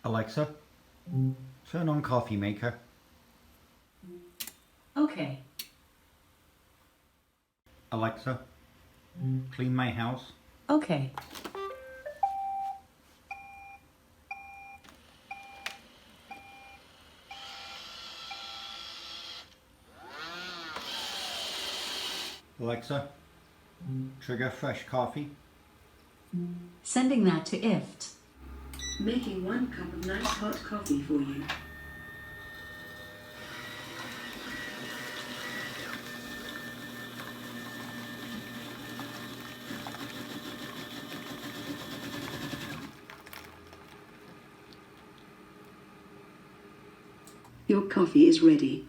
Alexa, turn on coffee maker. Okay. Alexa, clean my house. Okay. Alexa, trigger fresh coffee. Sending that to IFT. Making 1 cup of nice hot coffee for you. Your coffee is ready.